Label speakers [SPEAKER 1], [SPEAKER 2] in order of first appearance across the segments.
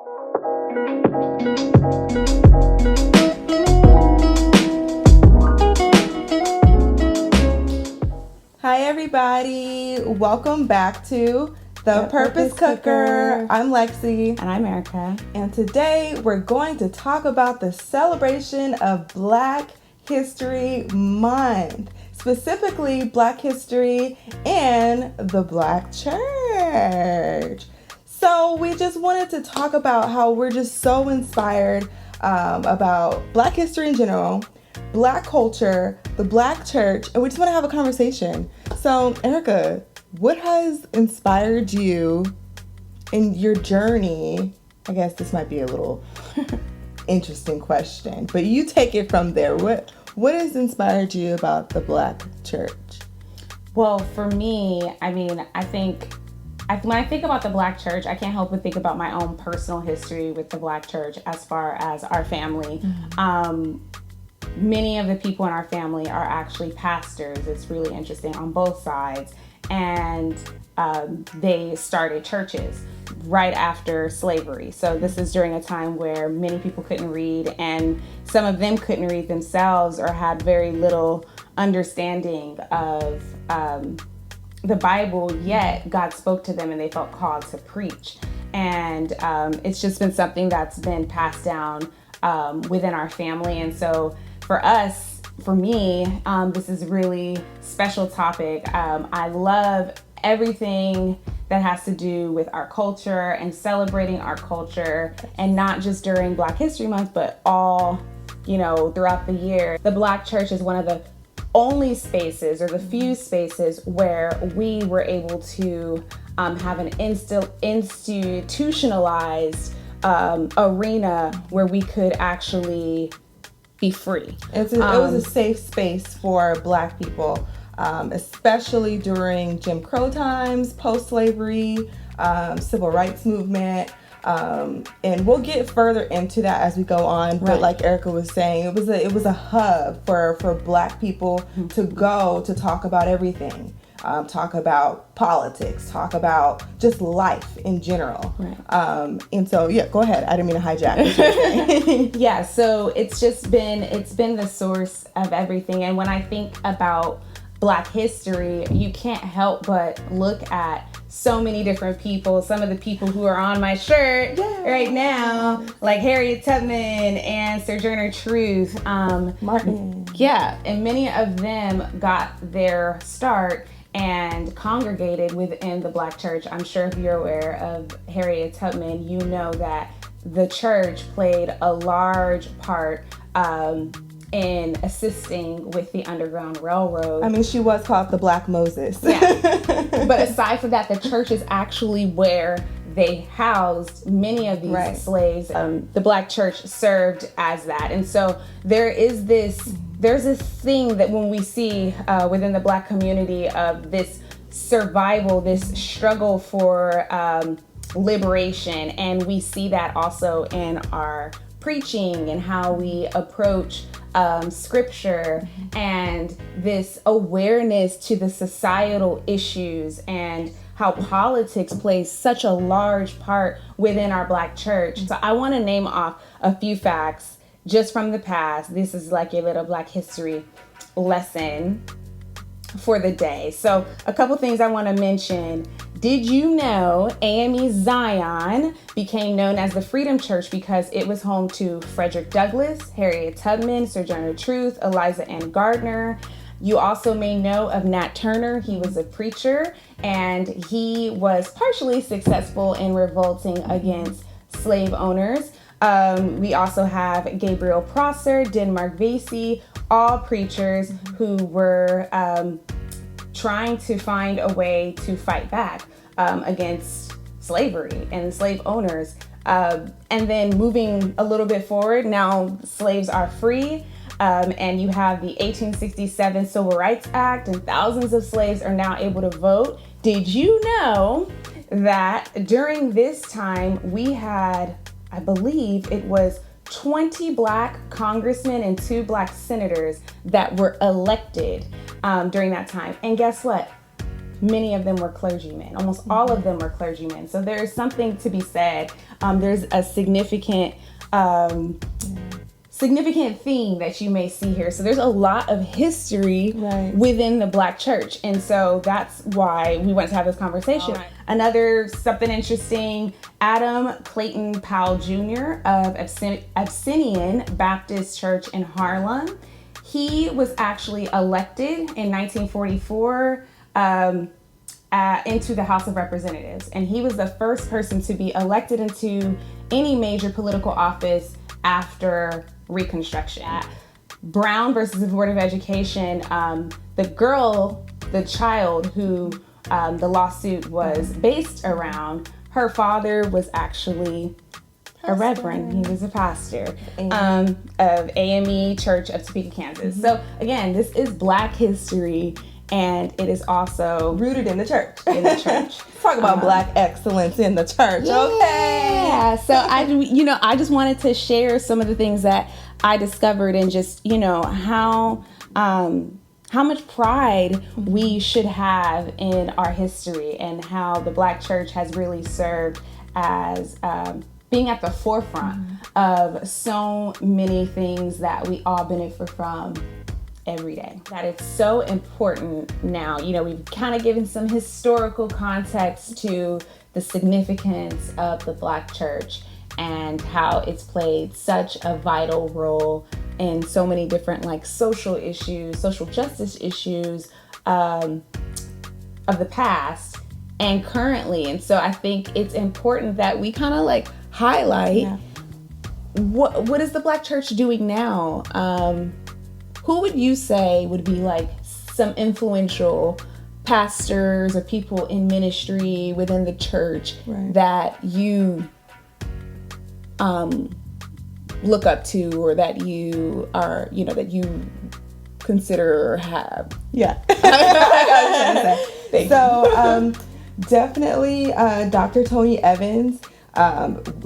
[SPEAKER 1] Hi everybody, welcome back to The Purpose Cooker. I'm Lexi.
[SPEAKER 2] And I'm Erica.
[SPEAKER 1] And today we're going to talk about the celebration of Black History Month, specifically Black history and the Black church. So we just wanted to talk about how we're just so inspired about Black history in general, Black culture, the Black church, and we just want to have a conversation. So, Erica, what has inspired you in your journey? I guess this might be a little interesting question, but you take it from there. What has inspired you about the Black church?
[SPEAKER 2] Well, for me, when I think about the Black church, I can't help but think about my own personal history with the Black church as far as our family. Mm-hmm. Many of the people in our family are actually pastors. It's really interesting on both sides. And they started churches right after slavery. So this is during a time where many people couldn't read, and some of them couldn't read themselves or had very little understanding of the Bible, yet God spoke to them and they felt called to preach. And it's just been something that's been passed down within our family. And so for me, this is a really special topic. I love everything that has to do with our culture and celebrating our culture, and not just during Black History Month, but all, throughout the year. The Black church is one of the only spaces, or the few spaces, where we were able to have an institutionalized arena where we could actually be free.
[SPEAKER 1] It was a safe space for Black people, especially during Jim Crow times, post-slavery, civil rights movement, and we'll get further into that as we go on. But like Erica was saying, it was a hub for Black people mm-hmm. to go to talk about everything. Talk about politics, talk about just life in general. Right. And so, go ahead. I didn't mean to hijack.
[SPEAKER 2] Yeah, so it's been the source of everything. And when I think about Black history, you can't help but look at so many different people. Some of the people who are on my shirt right now, like Harriet Tubman and Sojourner Truth.
[SPEAKER 1] Martin.
[SPEAKER 2] Yeah, and many of them got their start and congregated within the Black church. I'm sure if you're aware of Harriet Tubman, you know that the church played a large part in assisting with the Underground Railroad.
[SPEAKER 1] I mean, she was called the Black Moses.
[SPEAKER 2] Yeah. But aside from that, the church is actually where they housed many of these slaves. The Black church served as that. And so there's this thing that when we see within the Black community of this survival, this struggle for liberation, and we see that also in our preaching and how we approach scripture, and this awareness to the societal issues and how politics plays such a large part within our Black church. So I want to name off a few facts just from the past. This is like a little Black history lesson for the day. So a couple things I want to mention. Did you know AME Zion became known as the Freedom Church because it was home to Frederick Douglass, Harriet Tubman, Sojourner Truth, Eliza Ann Gardner? You also may know of Nat Turner. He was a preacher, and he was partially successful in revolting against slave owners. We also have Gabriel Prosser, Denmark Vesey, all preachers who were trying to find a way to fight back against slavery and slave owners. And then moving a little bit forward, now slaves are free. And you have the 1867 Civil Rights Act, and thousands of slaves are now able to vote. Did you know that during this time we had, I believe it was 20 Black congressmen and 2 Black senators that were elected during that time? And guess what? Many of them were clergymen. Almost all of them were clergymen. So there is something to be said there's a significant theme that you may see here. So there's a lot of history within the Black church. And so that's why we wanted to have this conversation. Right. Another something interesting, Adam Clayton Powell Jr. of Abyssinian Baptist Church in Harlem. He was actually elected in 1944 into the House of Representatives. And he was the first person to be elected into any major political office after Reconstruction. Brown versus the Board of Education, the child who the lawsuit was based around, her father was actually a reverend. He was a pastor of AME Church of Topeka, Kansas. So again, this is Black history, and it is also
[SPEAKER 1] rooted in the church.
[SPEAKER 2] Let's
[SPEAKER 1] talk about Black excellence in the church.
[SPEAKER 2] Yeah. Okay. Yeah. So I just wanted to share some of the things that I discovered, and just how much pride we should have in our history, and how the Black church has really served as being at the forefront of so many things that we all benefit from every day. That it's so important now. We've kind of given some historical context to the significance of the Black church and how it's played such a vital role in so many different social issues, social justice issues of the past and currently. And so I think it's important that we kind of highlight what is the Black church doing now? Who would you say would be some influential pastors or people in ministry within the church that you look up to, or that you are, that you consider or have?
[SPEAKER 1] Yeah. I was trying to say. So definitely Dr. Tony Evans.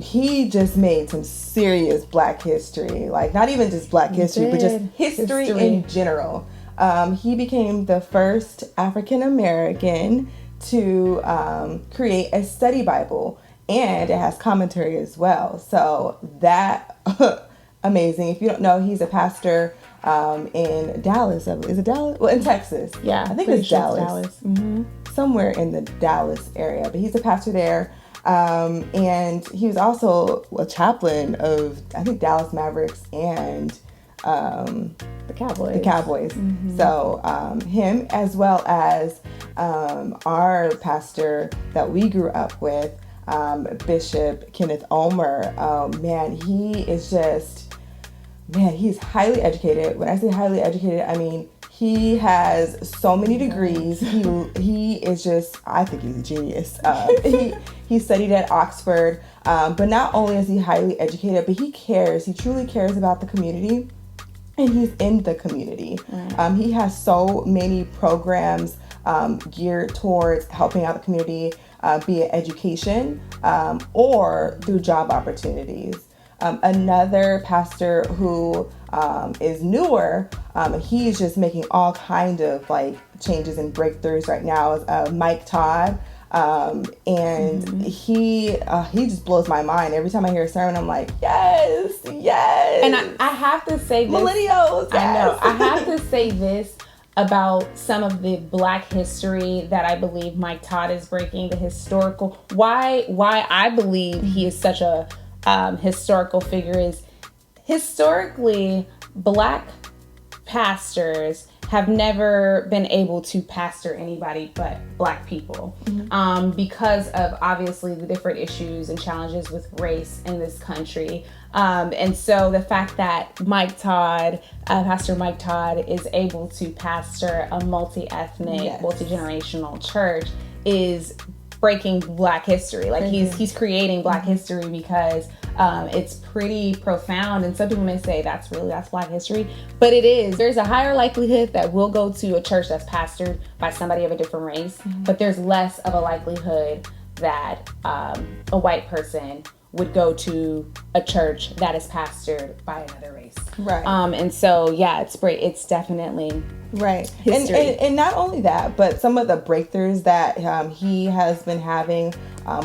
[SPEAKER 1] He just made some serious Black history, not even just Black history, but just history in general. He became the first African American to create a study Bible, and it has commentary as well. So that amazing. If you don't know, he's a pastor in Dallas. Is it Dallas? Well, in Texas.
[SPEAKER 2] Yeah,
[SPEAKER 1] I think it's Dallas. Mm-hmm. Somewhere in the Dallas area, but he's a pastor there. And he was also a chaplain of, I think, Dallas Mavericks and
[SPEAKER 2] the Cowboys.
[SPEAKER 1] Mm-hmm. So him, as well as our pastor that we grew up with, Bishop Kenneth Ulmer. He is just, he's highly educated. When I say highly educated, I mean he has so many degrees. He is just, I think he's a genius. He studied at Oxford, but not only is he highly educated, but he cares. He truly cares about the community, and he's in the community. Right. He has so many programs geared towards helping out the community, be it education or through job opportunities. Another pastor who is newer, he's just making all kind of changes and breakthroughs right now, is Mike Todd. And he just blows my mind. Every time I hear a sermon, I'm like, yes.
[SPEAKER 2] And I have to say this.
[SPEAKER 1] Millennials, yes.
[SPEAKER 2] I know. I have to say this about some of the Black history that I believe Mike Todd is breaking, the historical. Why I believe he is such a historical figure is, historically, Black pastors have never been able to pastor anybody but Black people, because of obviously the different issues and challenges with race in this country. And so the fact that Pastor Mike Todd is able to pastor a multi-ethnic, multi-generational church is breaking Black history. He's creating Black history, because it's pretty profound, and some people may say that's Black history, but it is. There's a higher likelihood that we'll go to a church that's pastored by somebody of a different race, but there's less of a likelihood that a white person would go to a church that is pastored by another race.
[SPEAKER 1] Right.
[SPEAKER 2] And so, it's definitely
[SPEAKER 1] right.
[SPEAKER 2] History.
[SPEAKER 1] And not only that, but some of the breakthroughs that he has been having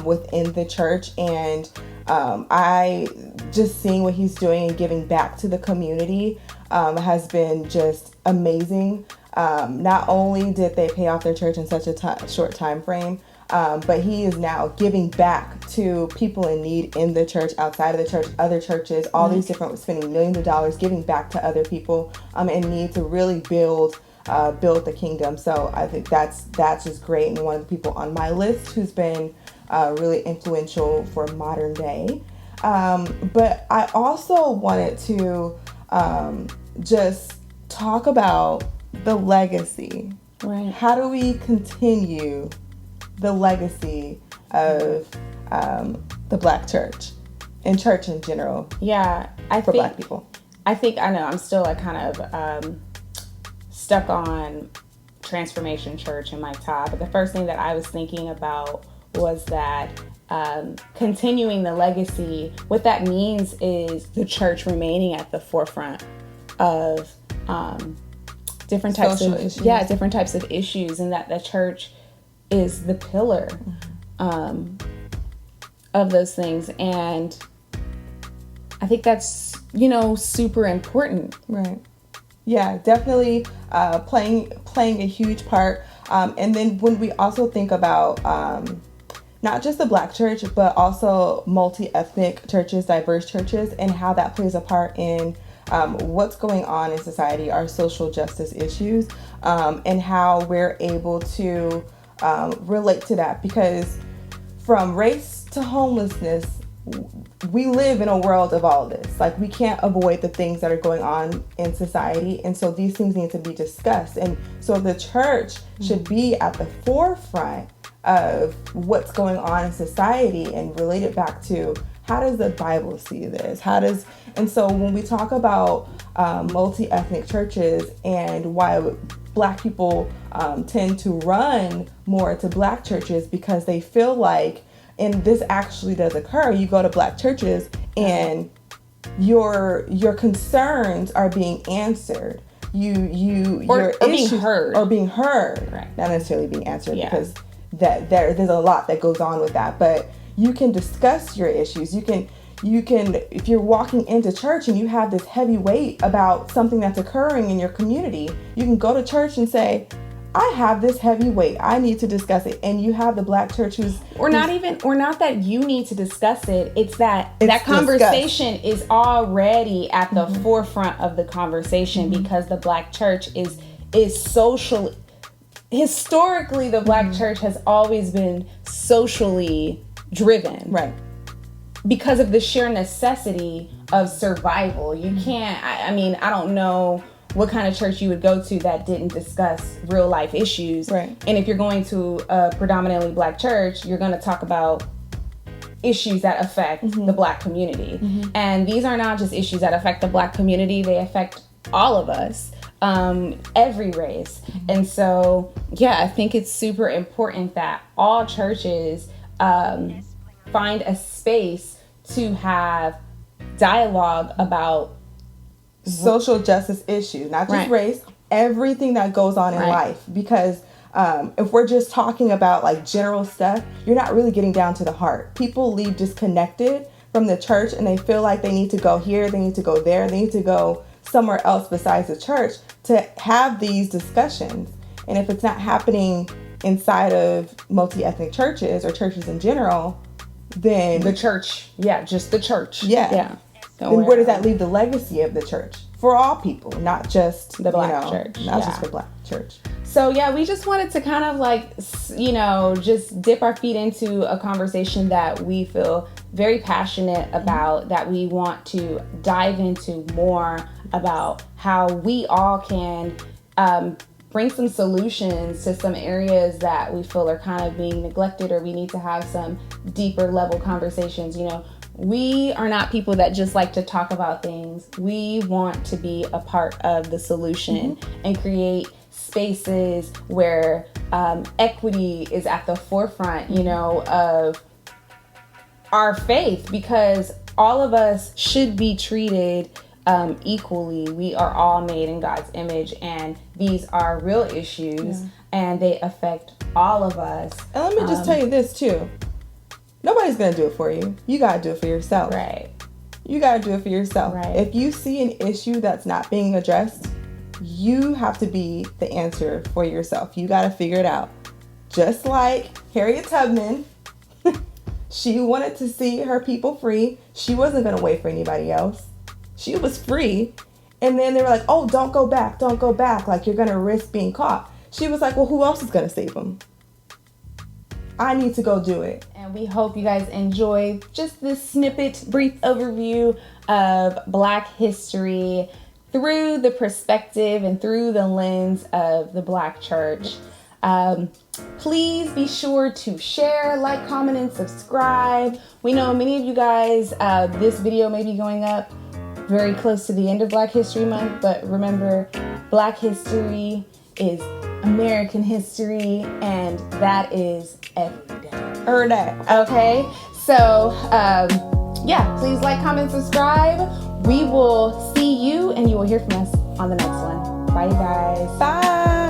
[SPEAKER 1] within the church, and I just seeing what he's doing and giving back to the community has been just amazing. Not only did they pay off their church in such a short time frame, but he is now giving back to people in need in the church, outside of the church, other churches, all these different, spending millions of dollars, giving back to other people in need to really build the kingdom. So I think that's just great. And one of the people on my list who's been really influential for modern day. But I also wanted to just talk about the legacy.
[SPEAKER 2] Right.
[SPEAKER 1] How do we continue the legacy of the Black church and church in general?
[SPEAKER 2] Yeah,
[SPEAKER 1] for Black people.
[SPEAKER 2] I know I'm still like kind of stuck on Transformation Church in my top. But the first thing that I was thinking about was that continuing the legacy, what that means is the church remaining at the forefront of different types
[SPEAKER 1] social
[SPEAKER 2] of
[SPEAKER 1] issues.
[SPEAKER 2] different types of issues, and that the church is the pillar of those things. And I think that's super important.
[SPEAKER 1] Right. Yeah, definitely playing a huge part. And then when we also think about not just the Black church, but also multi-ethnic churches, diverse churches, and how that plays a part in what's going on in society, our social justice issues, and how we're able to relate to that. Because from race to homelessness, we live in a world of all this. Like, we can't avoid the things that are going on in society. And so these things need to be discussed. And so the church should be at the forefront of what's going on in society and relate it back to, how does the Bible see this? And so when we talk about multi-ethnic churches and why Black people tend to run more to Black churches, because they feel like, and this actually does occur, you go to Black churches and your concerns are being answered. Your issues are being heard,
[SPEAKER 2] right?
[SPEAKER 1] Not necessarily being answered, because there's a lot that goes on with that. But you can discuss your issues. You can, if you're walking into church and you have this heavy weight about something that's occurring in your community, you can go to church and say, I have this heavy weight, I need to discuss it. And you have the Black church or not
[SPEAKER 2] that you need to discuss it. It's that conversation is already at the forefront of the conversation, because the Black church is social. Historically, the Black church has always been socially driven.
[SPEAKER 1] Right.
[SPEAKER 2] Because of the sheer necessity of survival. You can't, I don't know what kind of church you would go to that didn't discuss real life issues.
[SPEAKER 1] Right.
[SPEAKER 2] And if you're going to a predominantly Black church, you're going to talk about issues that affect the Black community. And these are not just issues that affect the Black community, they affect all of us, every race. And so, I think it's super important that all churches find a space to have dialogue about
[SPEAKER 1] social justice issues, not just race, everything that goes on in life. Because if we're just talking about like general stuff, you're not really getting down to the heart. People leave disconnected from the church, and they feel like they need to go here, they need to go there, they need to go somewhere else besides the church to have these discussions. And if it's not happening inside of multi-ethnic churches or churches in general, then
[SPEAKER 2] the church, just the church.
[SPEAKER 1] Then where does that leave the legacy of the church for all people, not just
[SPEAKER 2] the Black church,
[SPEAKER 1] not just for Black church?
[SPEAKER 2] So we just wanted to kind of like, just dip our feet into a conversation that we feel very passionate about, that we want to dive into more about how we all can bring some solutions to some areas that we feel are kind of being neglected, or we need to have some deeper level conversations. We are not people that just like to talk about things. We want to be a part of the solution and create spaces where equity is at the forefront, of our faith, because all of us should be treated equally. We are all made in God's image, and these are real issues, and they affect all of us.
[SPEAKER 1] And let me just tell you this too. Nobody's going to do it for you. You got to do it for yourself.
[SPEAKER 2] Right.
[SPEAKER 1] You got to do it for yourself.
[SPEAKER 2] Right.
[SPEAKER 1] If you see an issue that's not being addressed, you have to be the answer for yourself. You got to figure it out. Just like Harriet Tubman, she wanted to see her people free. She wasn't going to wait for anybody else. She was free. And then they were like, oh, don't go back. Don't go back. Like, you're going to risk being caught. She was like, well, who else is going to save them? I need to go do it.
[SPEAKER 2] And we hope you guys enjoy just this snippet, brief overview of Black history through the perspective and through the lens of the Black church. Please be sure to share, like, comment, and subscribe. We know many of you guys, this video may be going up very close to the end of Black History Month, but remember, Black history is American history, and that is every day. Okay? So, yeah, please like, comment, subscribe. We will see you, and you will hear from us on the next one. Bye, you guys.
[SPEAKER 1] Bye.